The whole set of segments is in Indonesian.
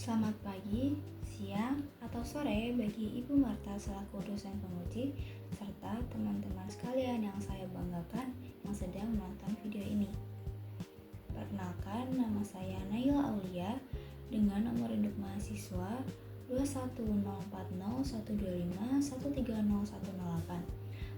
Selamat pagi, siang, atau sore bagi Ibu Marta selaku dosen penguji serta teman-teman sekalian yang saya banggakan yang sedang menonton video ini. Perkenalkan, nama saya Naila Aulia dengan nomor induk mahasiswa 210401251301008.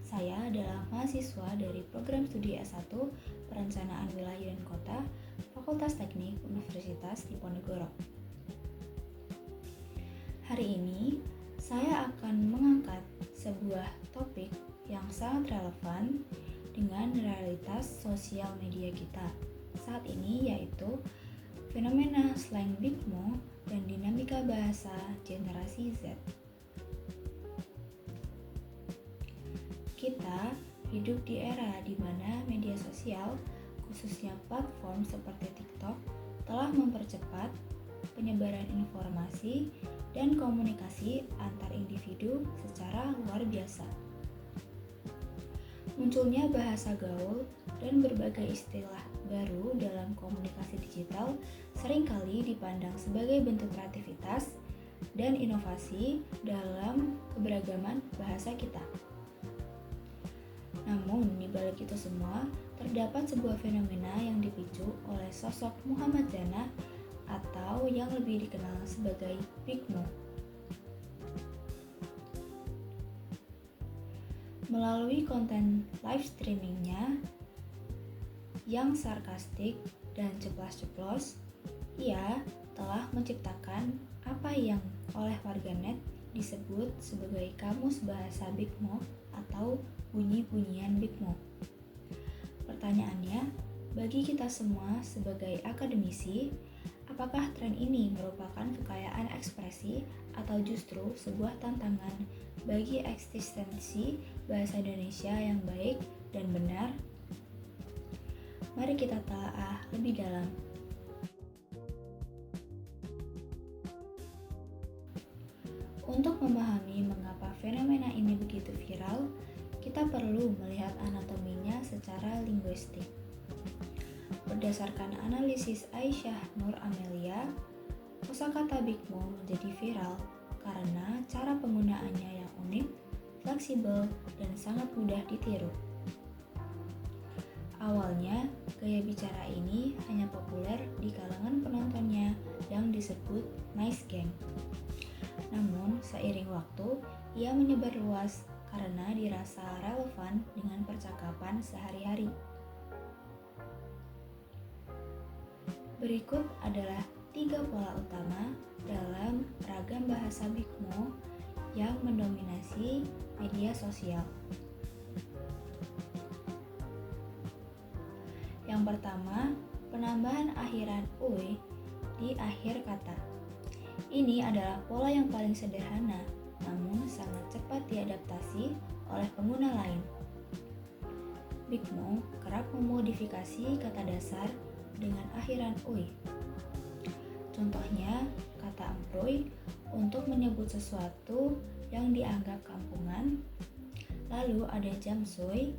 Saya adalah mahasiswa dari program studi S1 Perencanaan Wilayah dan Kota Fakultas Teknik Universitas Diponegoro. Hari ini, saya akan mengangkat sebuah topik yang sangat relevan dengan realitas sosial media kita saat ini, yaitu fenomena slang Big Mo dan dinamika bahasa generasi Z. Kita hidup di era di mana media sosial, khususnya platform seperti TikTok, telah mempercepat penyebaran informasi dan komunikasi antar individu secara luar biasa. Munculnya bahasa gaul dan berbagai istilah baru dalam komunikasi digital seringkali dipandang sebagai bentuk kreativitas dan inovasi dalam keberagaman bahasa kita. Namun, di balik itu semua, terdapat sebuah fenomena yang dipicu oleh sosok Muhammad Zana atau yang lebih dikenal sebagai Big Mo. Melalui konten live streamingnya yang sarkastik dan ceplas-ceplos, ia telah menciptakan apa yang oleh warganet disebut sebagai kamus bahasa Big Mo atau bunyi-bunyian Big Mo. Pertanyaannya, bagi kita semua sebagai akademisi, apakah tren ini merupakan kekayaan ekspresi atau justru sebuah tantangan bagi eksistensi bahasa Indonesia yang baik dan benar? Mari kita telah lebih dalam. Untuk memahami mengapa fenomena ini begitu viral, kita perlu melihat anatominya secara linguistik. Berdasarkan analisis Aisyah Nur Amelia, kosakata Big Mo menjadi viral karena cara penggunaannya yang unik, fleksibel, dan sangat mudah ditiru. Awalnya, gaya bicara ini hanya populer di kalangan penontonnya yang disebut nice gang. Namun, seiring waktu, ia menyebar luas karena dirasa relevan dengan percakapan sehari-hari. Berikut adalah 3 pola utama dalam ragam bahasa Big Mo yang mendominasi media sosial. Yang pertama, penambahan akhiran uy di akhir kata. Ini adalah pola yang paling sederhana, namun sangat cepat diadaptasi oleh pengguna lain. Big Mo kerap memodifikasi kata dasar dengan akhiran uy. Contohnya, kata emproy untuk menyebut sesuatu yang dianggap kampungan. Lalu ada jamsoy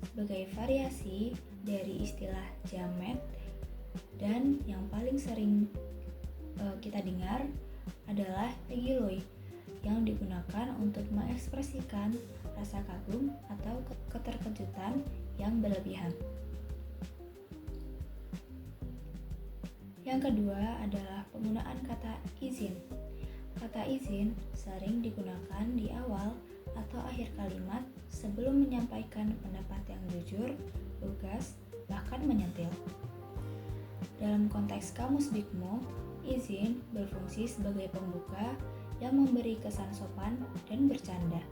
sebagai variasi dari istilah jamet, dan yang paling sering kita dengar adalah tegiloy yang digunakan untuk mengekspresikan rasa kagum atau keterkejutan yang berlebihan. Yang kedua adalah penggunaan kata izin. Kata izin sering digunakan di awal atau akhir kalimat sebelum menyampaikan pendapat yang jujur, lugas, bahkan menyentil. Dalam konteks kamus Big Mo, izin berfungsi sebagai pembuka yang memberi kesan sopan dan bercanda.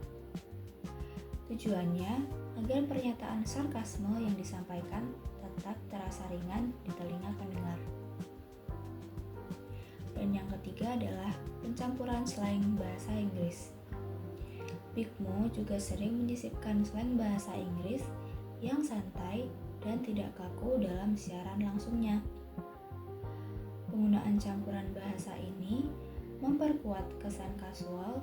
Tujuannya agar pernyataan sarkasme yang disampaikan tetap terasa ringan di telinga pendengar. Dan yang ketiga adalah pencampuran slang bahasa Inggris. Big Mo juga sering menyisipkan slang bahasa Inggris yang santai dan tidak kaku dalam siaran langsungnya. Penggunaan campuran bahasa ini memperkuat kesan kasual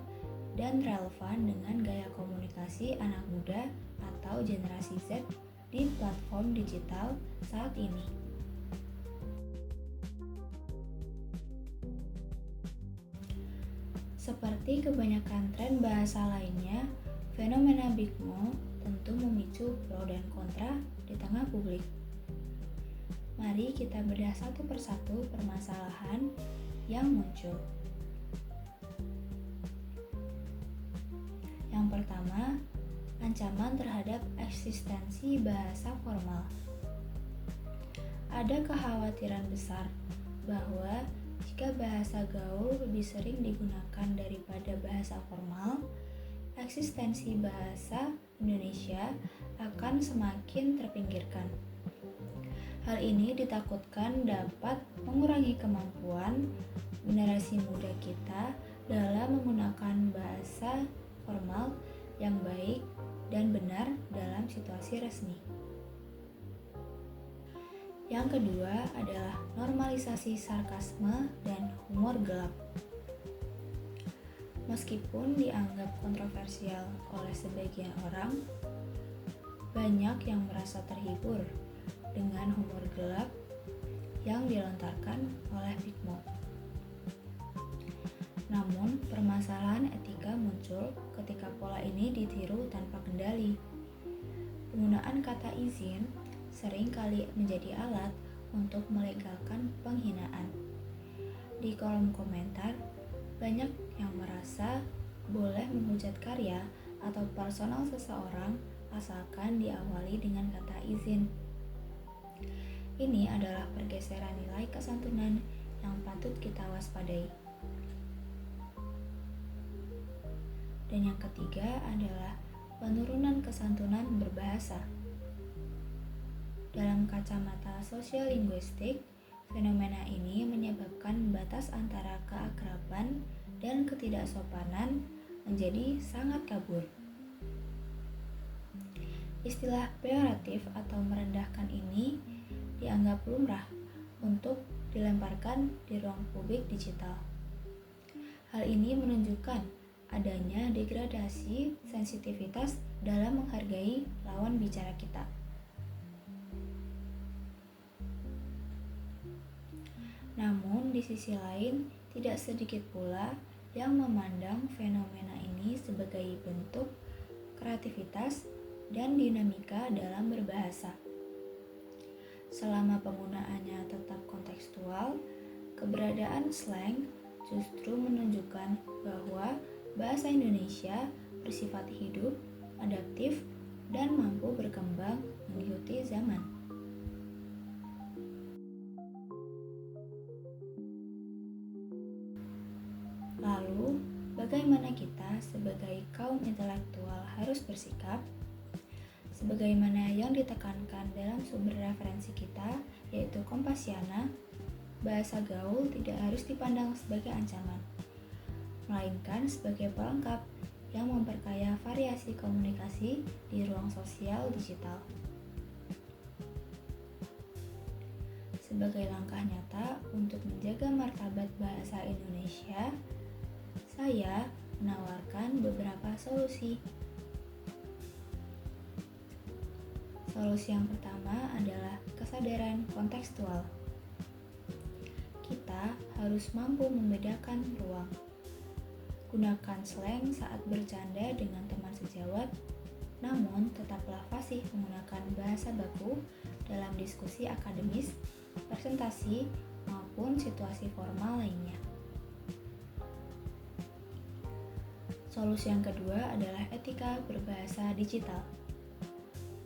dan relevan dengan gaya komunikasi anak muda atau generasi Z di platform digital saat ini. Seperti kebanyakan tren bahasa lainnya, fenomena Big Mo tentu memicu pro dan kontra di tengah publik. Mari kita bedah satu persatu permasalahan yang muncul. Yang pertama, ancaman terhadap eksistensi bahasa formal. Ada kekhawatiran besar bahwa jika bahasa gaul lebih sering digunakan daripada bahasa formal, eksistensi bahasa Indonesia akan semakin terpinggirkan. Hal ini ditakutkan dapat mengurangi kemampuan generasi muda kita dalam menggunakan bahasa formal yang baik dan benar dalam situasi resmi. Yang kedua adalah normalisasi sarkasme dan humor gelap. Meskipun dianggap kontroversial oleh sebagian orang, banyak yang merasa terhibur dengan humor gelap yang dilontarkan oleh Big Mo. Namun, permasalahan etika muncul ketika pola ini ditiru tanpa kendali. Penggunaan kata izin sering kali menjadi alat untuk melegalkan penghinaan. Di kolom komentar, banyak yang merasa boleh menghujat karya atau personal seseorang asalkan diawali dengan kata izin. Ini adalah pergeseran nilai kesantunan yang patut kita waspadai. Dan yang ketiga adalah penurunan kesantunan berbahasa. Dalam kacamata sosial linguistik, fenomena ini menyebabkan batas antara keakraban dan ketidaksopanan menjadi sangat kabur. Istilah peyoratif atau merendahkan ini dianggap lumrah untuk dilemparkan di ruang publik digital. Hal ini menunjukkan adanya degradasi sensitivitas dalam menghargai lawan bicara kita. Namun, di sisi lain, tidak sedikit pula yang memandang fenomena ini sebagai bentuk kreativitas dan dinamika dalam berbahasa. Selama penggunaannya tetap kontekstual, keberadaan slang justru menunjukkan bahwa bahasa Indonesia bersifat hidup, adaptif, dan mampu berkembang mengikuti zaman. Lalu, bagaimana kita sebagai kaum intelektual harus bersikap? Sebagaimana yang ditekankan dalam sumber referensi kita, yaitu Kompasiana, bahasa gaul tidak harus dipandang sebagai ancaman, melainkan sebagai pelengkap yang memperkaya variasi komunikasi di ruang sosial digital. Sebagai langkah nyata untuk menjaga martabat bahasa Indonesia, saya menawarkan beberapa solusi. Solusi yang pertama adalah kesadaran kontekstual. Kita harus mampu membedakan ruang. Gunakan slang saat bercanda dengan teman sejawat, namun tetaplah fasih menggunakan bahasa baku dalam diskusi akademis, presentasi, maupun situasi formal lainnya. Solusi yang kedua adalah etika berbahasa digital.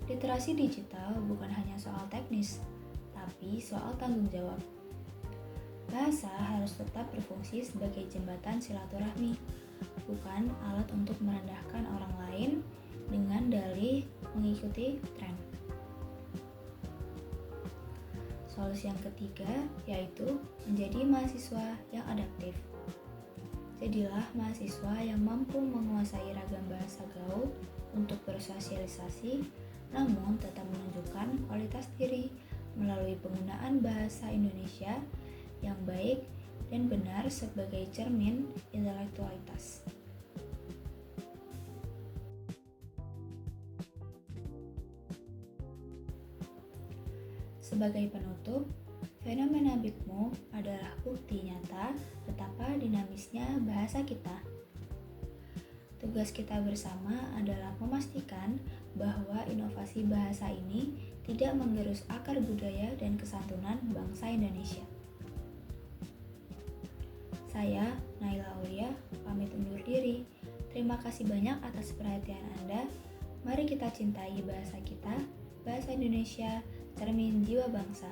Literasi digital bukan hanya soal teknis, tapi soal tanggung jawab. Bahasa harus tetap berfungsi sebagai jembatan silaturahmi, bukan alat untuk merendahkan orang lain dengan dalih mengikuti tren. Solusi yang ketiga yaitu menjadi mahasiswa yang adaptif. Jadilah mahasiswa yang mampu menguasai ragam bahasa gaul untuk bersosialisasi, namun tetap menunjukkan kualitas diri melalui penggunaan bahasa Indonesia yang baik dan benar sebagai cermin intelektualitas. Sebagai penutup, fenomena Big Mo adalah bukti nyata betapa dinamisnya bahasa kita. Tugas kita bersama adalah memastikan bahwa inovasi bahasa ini tidak menggerus akar budaya dan kesantunan bangsa Indonesia. Saya, Naila Aulia, pamit undur diri. Terima kasih banyak atas perhatian Anda. Mari kita cintai bahasa kita, bahasa Indonesia, cermin jiwa bangsa.